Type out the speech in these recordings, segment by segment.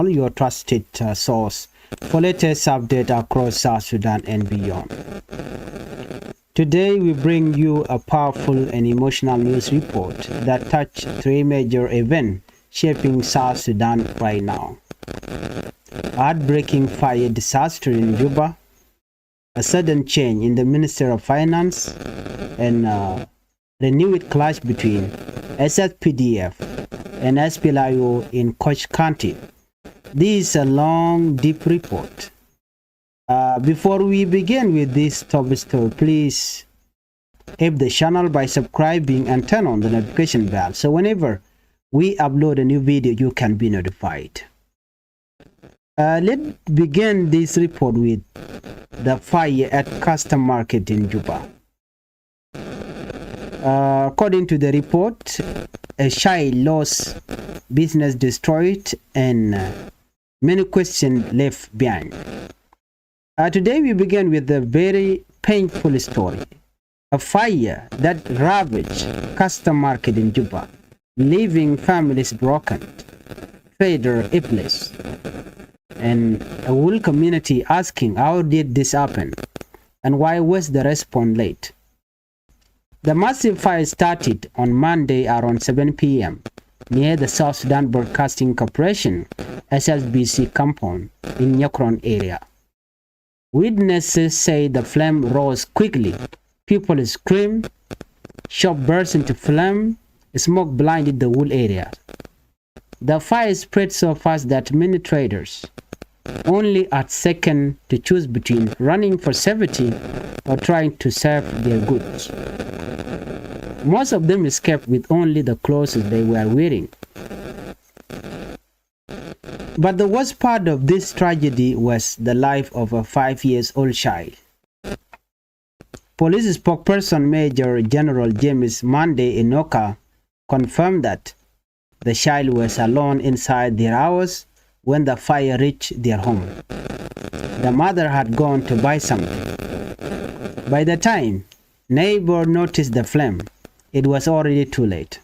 your trusted source for latest update across South Sudan and beyond. Today we bring you a powerful and emotional news report that touch three major events shaping South Sudan right now. Heartbreaking fire disaster in Juba, a sudden change in the Minister of Finance, and renewed clash between SSPDF and SPLIO in Koch County. This is a long, deep report. Before we begin with this top story, please help the channel by subscribing and turn on the notification bell so whenever we upload a new video, you can be notified. Let's begin this report with the fire at Custom Market in Juba. According to the report, a child lost, business destroyed, and many questions left behind. Today we begin with a very painful story. A fire that ravaged Custom Market in Juba, leaving families broken, trader helpless, and a whole community asking how did this happen and why was the response late. The massive fire started on Monday around 7 p.m. near the South Sudan Broadcasting Corporation SSBC compound in Nyakron area. Witnesses say the flame rose quickly. People screamed, shop burst into flame, smoke blinded the whole area. The fire spread so fast that many traders only had seconds to choose between running for safety or trying to save their goods. Most of them escaped with only the clothes they were wearing. But the worst part of this tragedy was the life of a 5-year-old child. Police spokesperson Major General James Monday Inoka confirmed that the child was alone inside their house when the fire reached their home. The mother had gone to buy something. By the time neighbors noticed the flame, it was already too late.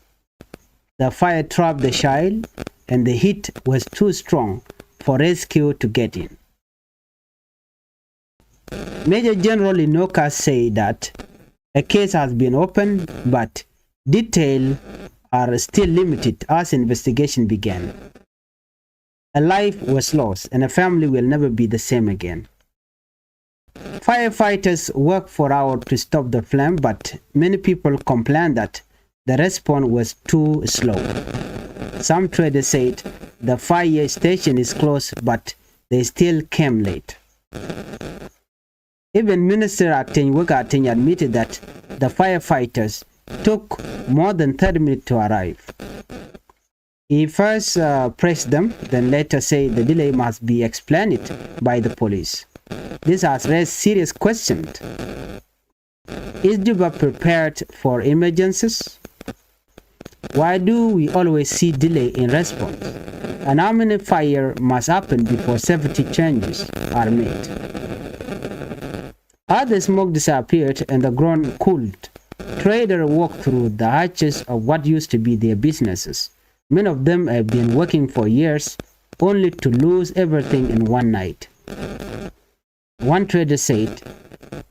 The fire trapped the child, and the heat was too strong for rescue to get in. Major General Inoka said that a case has been opened, but details are still limited as investigation began. A life was lost, and a family will never be the same again. Firefighters worked for hours to stop the flame, but many people complained that the response was too slow. Some traders said the fire station is closed, but they still came late. Even Minister Ateny admitted that the firefighters took more than 30 minutes to arrive. He first praised them, then later said the delay must be explained by the police. This has raised serious questions. Is Juba prepared for emergencies? Why do we always see delay in response? And how many fires must happen before safety changes are made? As the smoke disappeared and the ground cooled, traders walked through the hatches of what used to be their businesses. Many of them have been working for years, only to lose everything in one night. One trader said,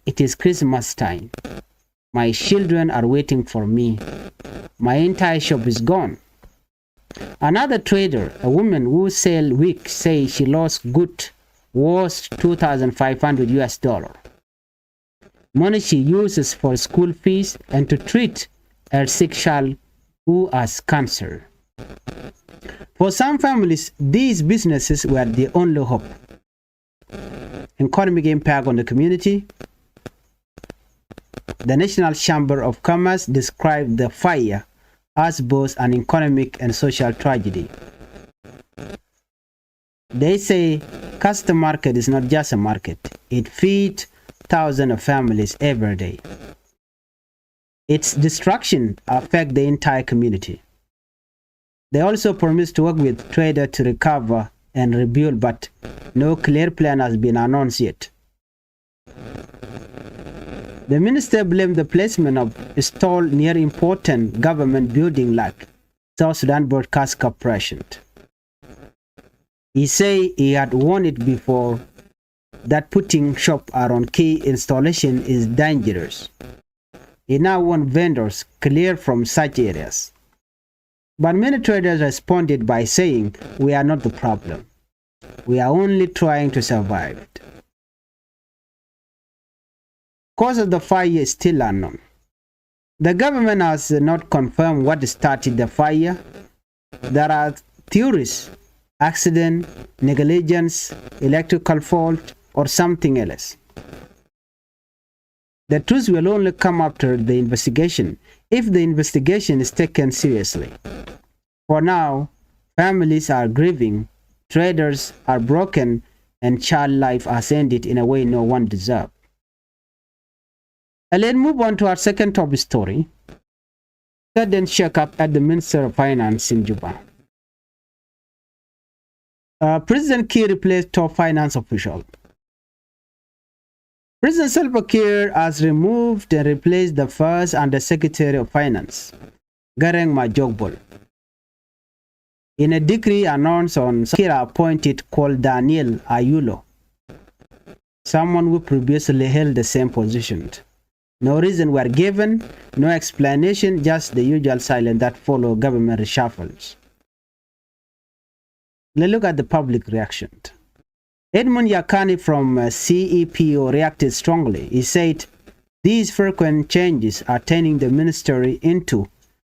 "It is Christmas time. My children are waiting for me. My entire shop is gone." Another trader, a woman who sells wigs, says she lost goods worth $2,500, money she uses for school fees and to treat her sick child who has cancer. For some families, these businesses were the only hope. Economic impact on the community. The National Chamber of Commerce described the fire as both an economic and social tragedy. They say Custom Market is not just a market. It feeds thousands of families every day. Its destruction affects the entire community. They also promised to work with traders to recover and rebuild, but no clear plan has been announced yet. The minister blamed the placement of stall near important government building like South Sudan Broadcast Corporation. He say he had warned it before that putting shop around key installation is dangerous. He now want vendors clear from such areas. But many traders responded by saying, "We are not the problem. We are only trying to survive." Cause of the fire is still unknown. The government has not confirmed what started the fire. There are theories: accident, negligence, electrical fault, or something else. The truth will only come after the investigation, if the investigation is taken seriously. For now, families are grieving, traders are broken, and child life has ended in a way no one deserved. And let's move on to our second top story. Sudden shake-up at the Minister of Finance in Juba. President Kiir replaced top finance official. President Salva Kiir has removed and replaced the first Undersecretary of Finance, Gareng Majogbol. In a decree announced on Kiir appointed called Daniel Ayulo, someone who previously held the same position. No reason were given, no explanation, just the usual silence that follow government reshuffles. Let's look at the public reaction. Edmund Yakani from CEPO reacted strongly. He said, "These frequent changes are turning the ministry into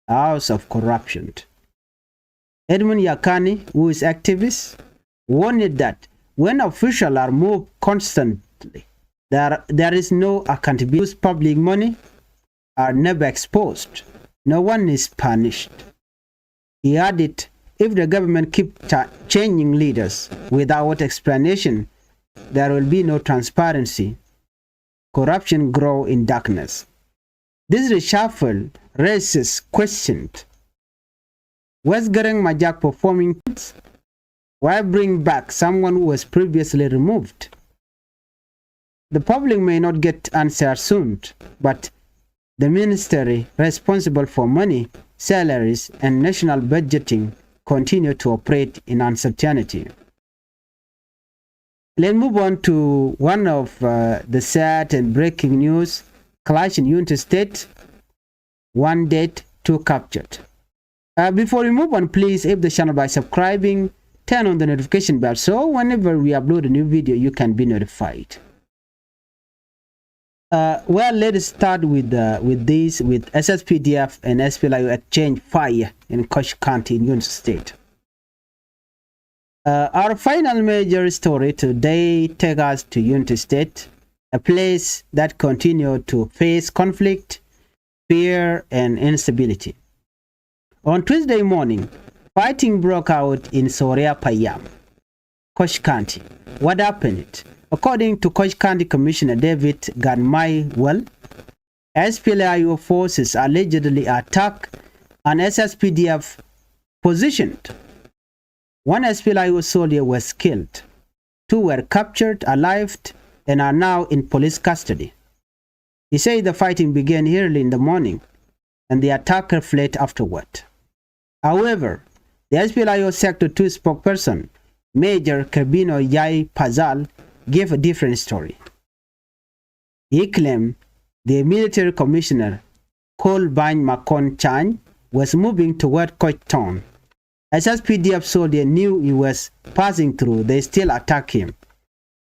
a house of corruption." Edmund Yakani, who is activist, warned that when officials are moved constantly, there is no accountability. Public money are never exposed. No one is punished. He added, if the government keeps changing leaders without explanation, there will be no transparency. Corruption grows in darkness. This reshuffle raises questions. Was Gareng Majak performing? Why bring back someone who was previously removed? The public may not get answers soon, but the ministry responsible for money, salaries, and national budgeting continue to operate in uncertainty. Let's move on to one of the sad and breaking news. Clash in Unity State. 1 dead, 2 captured. Before we move on, please hit the channel by subscribing, turn on the notification bell so whenever we upload a new video, you can be notified. Well, let's start with SSPDF and SPLIO exchange fire in Koch County in Unity State. Our final major story today takes us to Unity State, a place that continues to face conflict, fear, and instability. On Tuesday morning, fighting broke out in Soria Payam, Koch County. What happened? According to Koch County Commissioner David Ganmai, SPLIO forces allegedly attacked an SSPDF position. 1 SPLIO soldier was killed. 2 were captured alive and are now in police custody. He said the fighting began early in the morning and the attacker fled afterward. However, the SPLIO Sector 2 spokesperson, Major Kerbino Yai Pazal, gave a different story. He claimed the military commissioner, Kol Bany Makon Chan, was moving toward Koch Town. As SPDF soldier knew he was passing through, they still attacked him.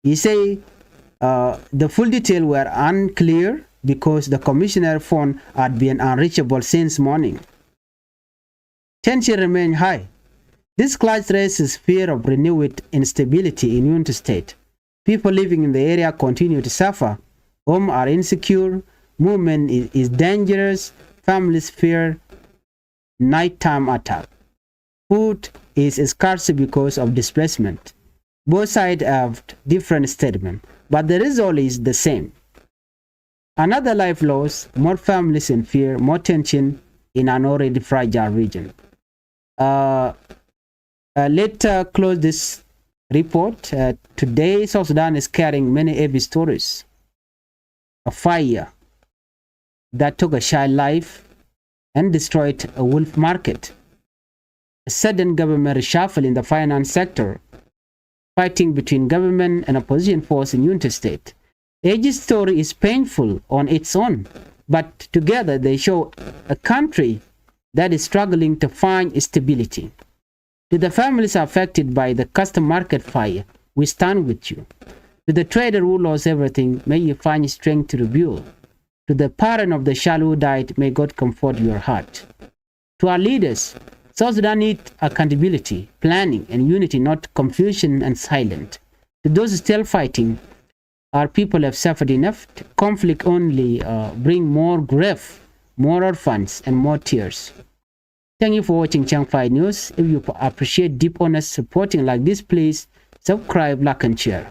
He said the full details were unclear because the commissioner's phone had been unreachable since morning. Tension remained high. This clash raises fear of renewed instability in Unity State. People living in the area continue to suffer. Homes are insecure, movement is dangerous, families fear nighttime attack. Food is scarce because of displacement. Both sides have different statements, but the result is the same. Another life loss, more families in fear, more tension in an already fragile region. Let's close this report. Today, South Sudan is carrying many heavy stories. A fire that took a child life and destroyed a wolf market. A sudden government reshuffle in the finance sector fighting between government and opposition force in Unity State. AG's story is painful on its own, but together they show a country that is struggling to find stability. To the families affected by the custom market fire, we stand with you. To the trader who lost everything, may you find strength to rebuild. To the parent of the child who died, may God comfort your heart. To our leaders, South Sudan needs accountability, planning, and unity, not confusion and silence. To those still fighting, our people have suffered enough. Conflict only bring more grief, more orphans, and more tears. Thank you for watching Chang 5 News. If you appreciate deep, honest supporting like this, please subscribe, like, and share.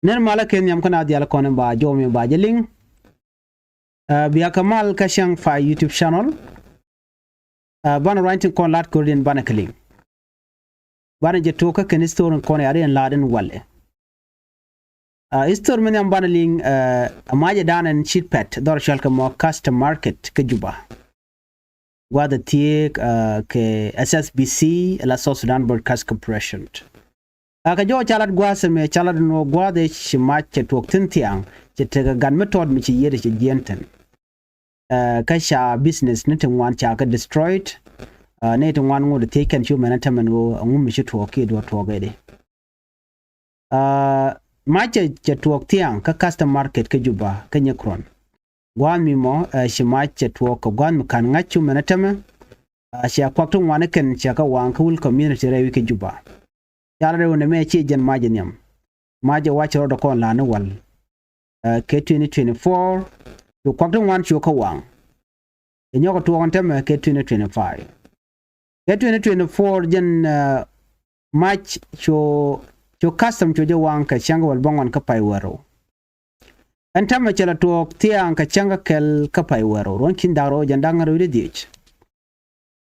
Nermala Kenyam kana diala konen ba jomi ba jeling. Biya kamal ka Chang 5 YouTube channel. Bana writing kon lat Korean bana keling. Bana je toka ken store kon yare en laden walle. Store men am bana ling amaje dan en sheet pet dor shalka mo custom market ke Juba. Wada tiek ke SSBC la South Sudan Broadcast Corporation. Ka jo chalat gwase me chalat no gwade shimat che tok tintiang che tega gan method mi chi yede che jenten. Ka sha business ne wan cha ka destroyed ne wan ngod taken human management go ngum mi chi toke do togede. Ma che tok tiang ka custom market ke Juba ka nyekron. Gwan mi mo shimat che tok gwan mi kan ngachu management sha kwakto wan ken cha ka wan cool community rewi ke Juba. Yalare wona me chi jen maje nyam maje wacho rodo kon la no wal ke 2024 yo kwakto wan chu ka wang nyoko to on tem ke 2025 ke 2024 jen match cho custom cho je wang ka changa wal bongon ka pai waro antama chala to tiang ka changa kel ka pai waro ron kin daro jan dangaro de dich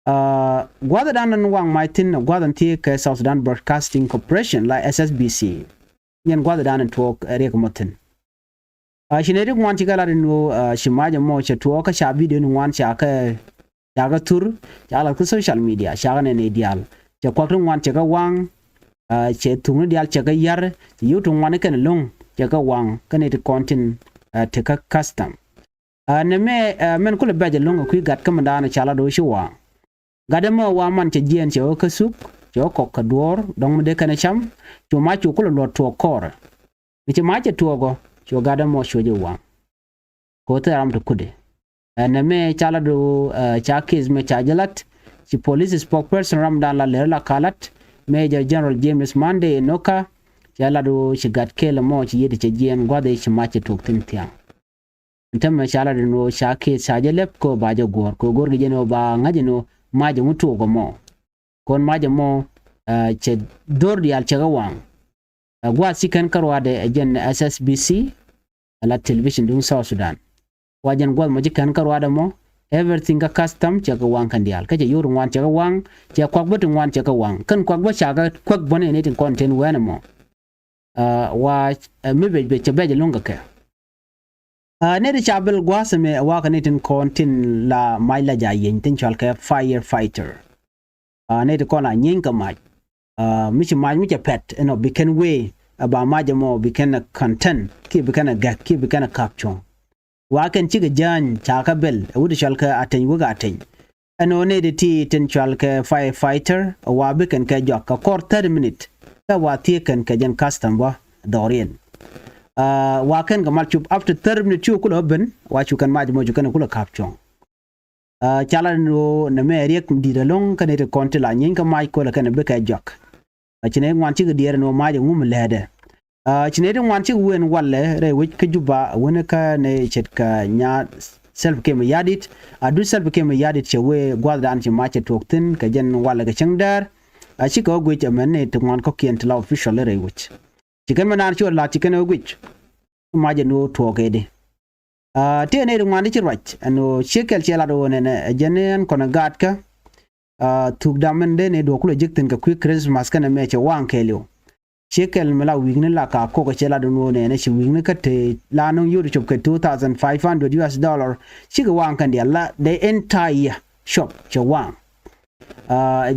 gwada danan wang maitin gwadan ti ke South Sudan Broadcasting Corporation la SSBC yan gwada danan to rek motin shineri wan ti gala no shimaje mo che to ka sha video ni wan cha ka ga tur ya la social media sha ne ne dial che kwatun wan che ga wang che tunu dial che ga yar yu tun wan kan long che ga wang kan it content te ka custom ne me men kula baje long ku gat kam dana cha la do shi wang gadama wa man che jien che ka sup che ko ka dor dong de kana cham to ma chu ko lo to kor che ma che to go che gadama sho je wa ko ta ram to kude na me chala do cha kiz me cha jalat chi police spokesperson ramdan la le la kalat Major General James Monday noka chala do chi gat kele mo chi yede che jien gwade chi ma che to tin tiang ntam chala do no cha kiz cha jelep ko ba je gor ko gor ge no ba ngaje no maje mutu go mo kon maje mo che dor dial che gawang gwa sikan karwa de jen SSBC la television dun South Sudan wajen gwa mo jikan karwa de mo everything ka custom che gawang kan dial ka je yurun wan che gawang che kwak butun wan che gawang kan kwak ba cha ga kwak bone ne tin content wana mo wa mebe che beje lunga ka ne de chabel gwasame wa kanitin kontin la maila jayen tin chalka firefighter ne de kona nyinka maj michi maj michi pet no biken way aba maje mo biken content ki biken ga ki biken caption wa kan ci jan chaka bel wudu chalka atan wuga atan ano ne de ti tin chalka firefighter wa biken ka jokka kor 30 minute ka wa ti kan ka jan custom ba dorien waken ga malchup after 30 minutes chu kula ben wa chu kan maj mo chu kan kula kapchong chala no na me riek di da long kan ite konti la nyin ka maj ko la kan be ka jok chine ngwan chi ga dier no maj ngum lede chine de ngwan chi wen walle re wich ka Juba wona ka ne chet ka nya self ke me yadit adu self ke me yadit che we gwadan chi ma che toktin ka jen walla ga changdar chi ko gwe che men ne to ngwan ko kien tla official re wich chicken manar chu la chicken ogwich maje no togede te ne ngwan chi rach ano shekel chela do ne jenen kona gatka tuk damende ne do kulo jikten ka quick Christmas kana meche wan kelio shekel mala wigne la ka ko chela do ne shi wigne ka te la no yuri chop ka $2,500 shi ga wan kan dia la the entire shop che wan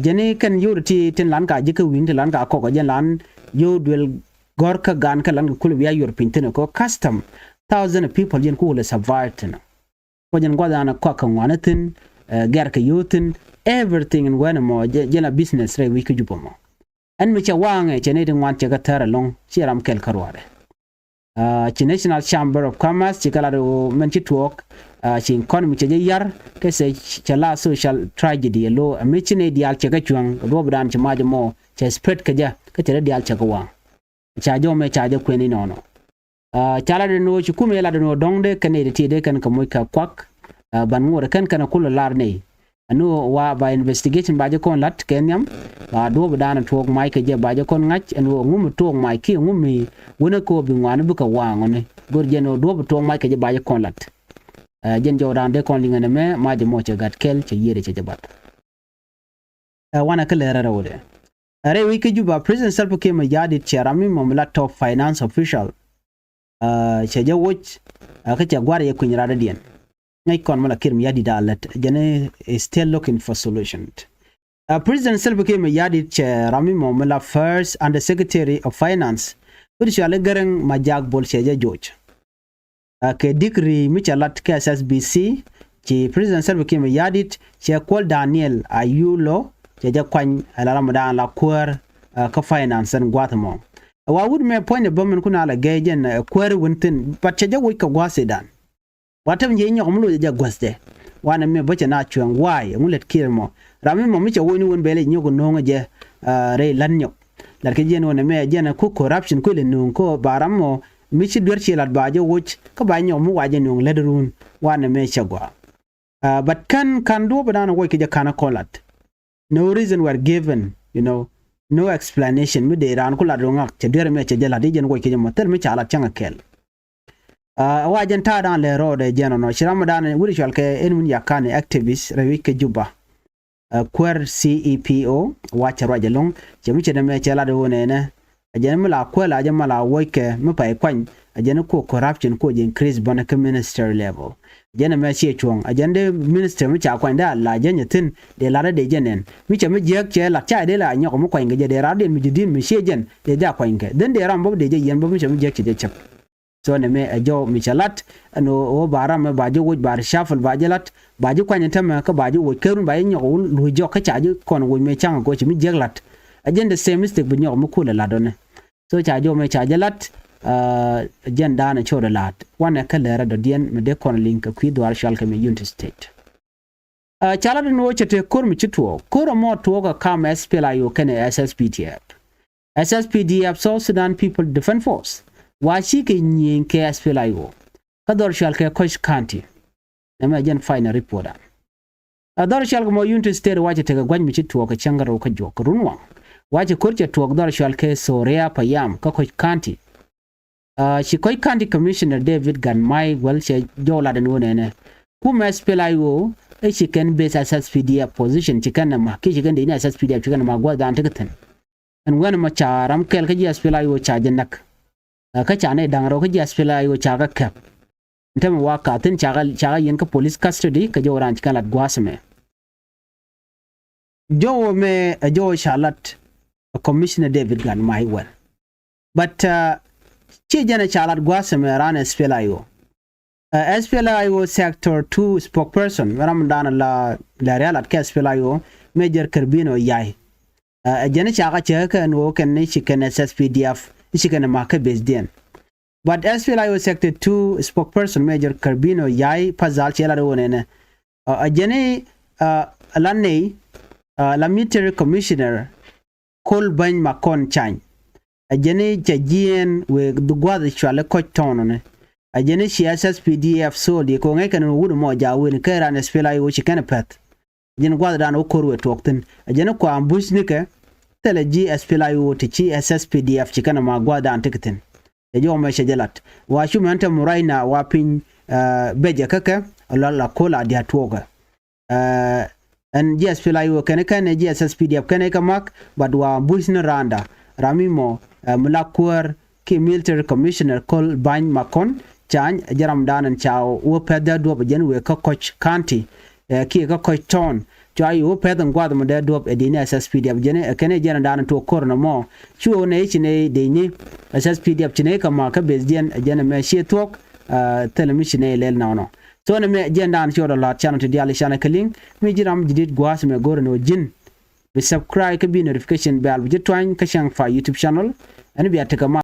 jeni kan yurti tin lan ka jike win tin lan ka ko jen lan you will gorka gan ka lan kul biya yor pintin ko custom thousand people jen ko le survive tin ko jen gwada na ko kan wanatin gar ka yutin everything in when mo jena business re wi ku jupo mo an mi cha wange chene din wan cha tara long chiram kel karware chi National Chamber of Commerce chi kala do men chi talk chi economy cha yar ke se chala social tragedy lo mi chine dial cha ga chuang do bran chi ma mo cha spread ka ja ka tere dial cha ga wa cha jo me cha ja kweni no chala de no chi kumela de no dongde kane de tide kan ka moy ka kwak ban ngore kan kana kula lar ne anu wa ba investigation ba je kon lat kenyam ba do bdan talk mai ka je ba je kon ngach anu ngum talk mai ki ngumi wona ko bi ngwan bu ka wango ne gor je no do talk mai ka je ba je kon lat jen jodan de kon lingane me ma je mo che gat kel che yere che jabat wana ka lera rawde are wi ke Juba president Salva Kiir ma yadi cherami mamla top finance official che je woch ka che gware ye kunyra da dien ngai kon mala Kiir ma yadi dalat jene is still looking for solutions. President Salva Kiir ma yadi cherami mamla first under secretary of finance uri shale garang majak bol che je George ke dikri michalat ke SSBC ci president Salva Kiir ma yadi che kol Daniel Ayulo je kwan ala ramadan la kwar ka finance and gwatamo wa would me point the bomen kuna la gejen kwar wuntin but che jago ka gwase dan watam je nyok mulu je gwasde wana me bache na chuang why ngulet kirmo rami mo mi che woni won bele nyogo nonga je re lan nyok la ke jen wona me je na ku corruption ko le non ko baramo mi ci dwer ci lat baaje woch ka ba nyok mu waje non ledrun wana me chagwa but kan do badana wo ke je kana kolat. No reason were given, no explanation. Me de ran kula dongak che der me che jela de jen ko ke mo tel me chala changa kel. Wa jen ta dan le ro de jen no shiram dan wuri shal ke en mun yakane activist rewi ke Juba. Kwer CEPO wa cha ro jelong che mi che de me chala de wona ne. Jen me la kwela jen mala wo ke me pa kwan jen ko corruption ko jen increase bona ke minister level. Jena me chi chuang ajande minister mi cha kwanda la jenya tin de la de jenen mi cha mi jek che la cha de la nyoko mo kwanga je de ra de mi jidin mi she jen de ja kwanga den de ram bo de je yen bo mi cha mi jek che chap so ne me ajo mi chalat no o bara me ba jo bar shafal ba jelat ba ji kwanya tam ka ba ji wo kerun ba nyoko lu jo ka cha ji kon wo me chang ko chi mi jek lat ajende same mistake bu nyoko mo kula la done so cha jo me cha jelat jen dana choda lat wana kalera do dien me de kon link ku do arshal ka me unit state chala no chete kor mi chitwo kor mo to ka kam SPLA yo kene SSPDF South Sudan People Defense Force wa shi ke nyin ke SPLA yo ka do arshal ka Koch County me jen final report do arshal mo unit state wa chete ka gwan mi chitwo ka changaro ka jok runwa wa che kor chete do arshal ke Soria Payam ka Koch County Koch County Commissioner David Ganmai Welche Jola de Nune, who must pelayo, a chicken base SSPDF position, chicken ma, kitchen in SSPDF, chicken magua down ticket. And when a macharam kelkajas pelayo chargenak, a kachane dangrokajas pelayo chaga cap. Tem waka, then chaga yanka police custody, kajoran chicalat guasame. Joe me a Joe Charlotte, a Commissioner David Ganmai well. But, Chi jana chalat gwasame ran SPLIO. SPLIO Sector 2 spokesperson Ramadan la real at SPLIO Major Carbino Yai. Jana chaga cheka and woke and chicken SSPDF chicken market based den. But SPLIO Sector 2 spokesperson Major Carbino Yai Pazal Chela Jene Lane la military commissioner Col Bany Makon Chang. Ajene chajien we dugwad chwale Koch town ajene shi SSPDF so di ko ngai kan wudu mo jawu ni kera ne spela yo chikana pet ajene gwad dan okorwe tokten ajene ko ambush ni ke tele ji spela yo tichi SSPDF chikana ma gwad an tikten e jo me shajalat wa shu manta muraina wa pin beje kaka la kola dia toga and ji spela yo kan ji SSPDF kan ka mak badwa ambush ni randa ramimo Mulakwar ki military commissioner Col Bany Makon Chan Jaram Dan and Chow wo peda do bajen we ka Koch County ki ka Koch town chai o pedan gwad mo da dop edini asas pdf jene kene jena dan to korno mo chuo ne chine de ni asas pdf chine kama ka bezdian jena me she tok telemission lel no so ne me jenda an chodo la channel to diali shana kaling mi jiram jidit gwas me gor no jin be subscribe ka bi notification bell bi jetwan ka shang fa YouTube channel and bi ataka